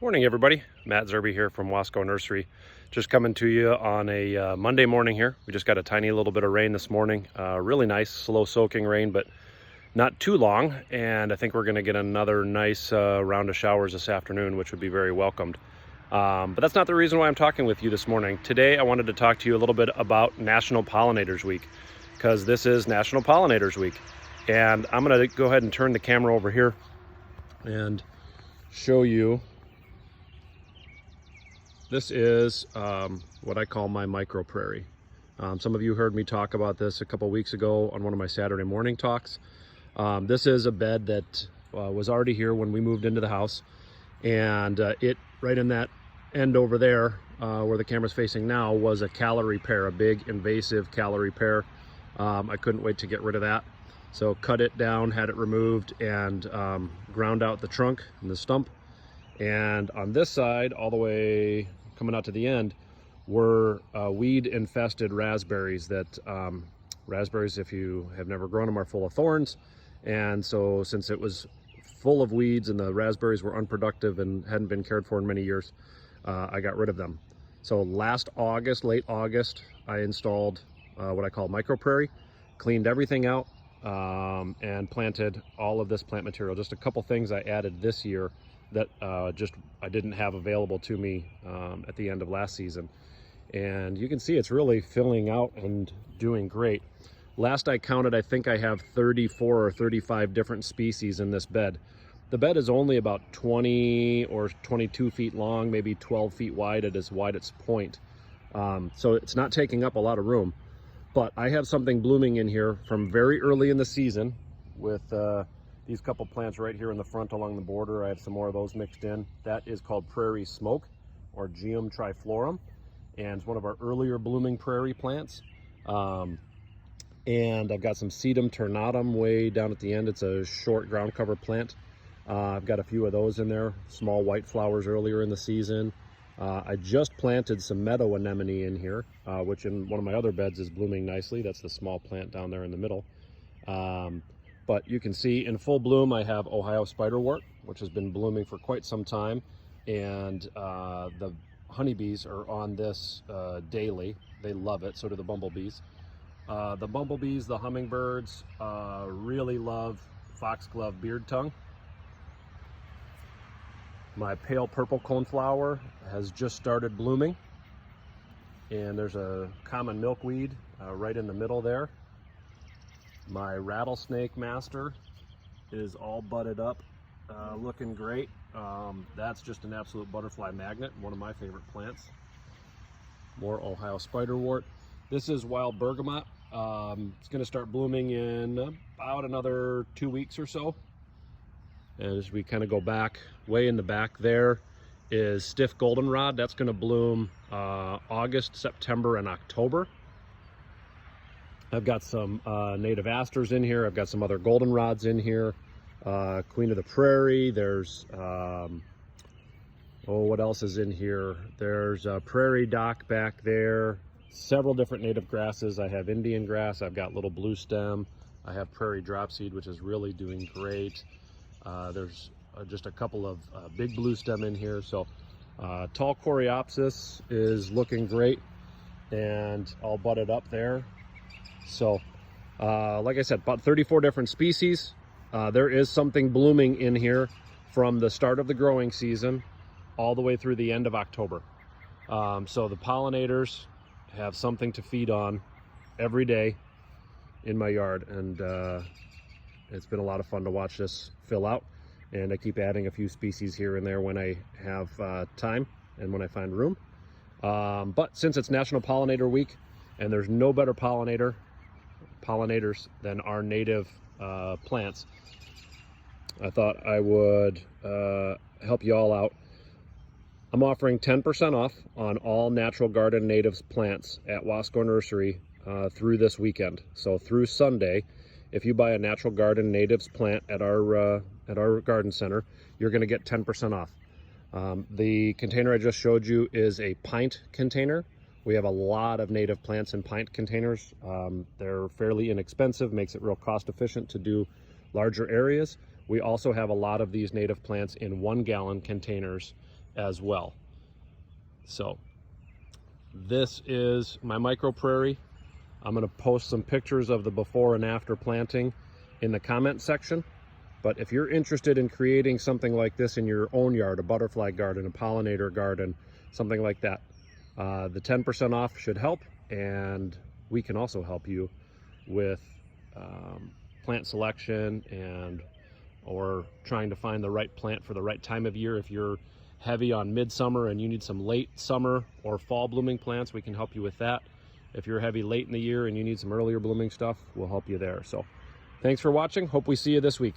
Morning everybody, Matt Zerby here from Wasco Nursery. Just coming to you on a Monday morning here. We just got a tiny little bit of rain this morning. Really nice, slow soaking rain, but not too long. And I think we're gonna get another nice round of showers this afternoon, which would be very welcomed. But that's not the reason why I'm talking with you this morning. Today I wanted to talk to you a little bit about National Pollinators Week, because this is National Pollinators Week. And I'm gonna go ahead and turn the camera over here and show you. This is what I call my micro prairie. Some of you heard me talk about this a couple weeks ago on one of my Saturday morning talks. This is a bed that was already here when we moved into the house, and it right in that end over there where the camera's facing now was a calorie pear, a big invasive calorie pear. I couldn't wait to get rid of that, so cut it down, had it removed, and ground out the trunk and the stump. And on this side, all the way coming out to the end, were weed infested raspberries. That raspberries, if you have never grown them, are full of thorns. And so since it was full of weeds and the raspberries were unproductive and hadn't been cared for in many years, I got rid of them. So last August, late August, I installed what I call micro prairie, cleaned everything out, and planted all of this plant material. Just a couple things I added this year that I didn't have available to me at the end of last season. And you can see it's really filling out and doing great. Last I counted, I think I have 34 or 35 different species in this bed. The bed is only about 20 or 22 feet long, maybe 12 feet wide at its widest point. So it's not taking up a lot of room. But I have something blooming in here from very early in the season with these couple plants right here in the front along the border. I have some more of those mixed in. That is called Prairie Smoke, or Geum triflorum, and it's one of our earlier blooming prairie plants. And I've got some Sedum tornatum way down at the end. It's a short ground cover plant. I've got a few of those in there, small white flowers earlier in the season. I just planted some meadow anemone in here, which in one of my other beds is blooming nicely. That's the small plant down there in the middle. But you can see in full bloom I have Ohio Spiderwort, which has been blooming for quite some time. And the honeybees are on this daily. They love it, so do the bumblebees. The bumblebees, the hummingbirds, really love foxglove beard tongue. My pale purple coneflower has just started blooming. And there's a common milkweed right in the middle there. My rattlesnake master is all budded up, looking great. That's just an absolute butterfly magnet, one of my favorite plants. More Ohio Spiderwort. This is wild bergamot. It's going to start blooming in about another 2 weeks or so. And as we kind of go back, way in the back there is stiff goldenrod. That's going to bloom August, September, and October. I've got some native asters in here. I've got some other goldenrods in here. Queen of the Prairie. There's, what else is in here? There's prairie dock back there. Several different native grasses. I have Indian grass. I've got little blue stem. I have prairie dropseed, which is really doing great. There's just a couple of big blue stem in here. So tall coreopsis is looking great and all budded up there. So, like I said, about 34 different species. There is something blooming in here from the start of the growing season all the way through the end of October. So the pollinators have something to feed on every day in my yard, and it's been a lot of fun to watch this fill out. And I keep adding a few species here and there when I have time and when I find room. But since it's National Pollinator Week, and there's no better pollinators than our native plants, I thought I would help you all out. I'm offering 10% off on all Natural Garden Natives plants at Wasco Nursery through this weekend. So through Sunday, if you buy a Natural Garden Natives plant at our garden center, you're going to get 10% off. The container I just showed you is a pint container. We have a lot of native plants in pint containers. They're fairly inexpensive, makes it real cost efficient to do larger areas. We also have a lot of these native plants in 1 gallon containers as well. So this is my micro prairie. I'm going to post some pictures of the before and after planting in the comment section. But if you're interested in creating something like this in your own yard, a butterfly garden, a pollinator garden, something like that, the 10% off should help, and we can also help you with plant selection or trying to find the right plant for the right time of year. If you're heavy on midsummer and you need some late summer or fall blooming plants, we can help you with that. If you're heavy late in the year and you need some earlier blooming stuff, we'll help you there. So thanks for watching. Hope we see you this week.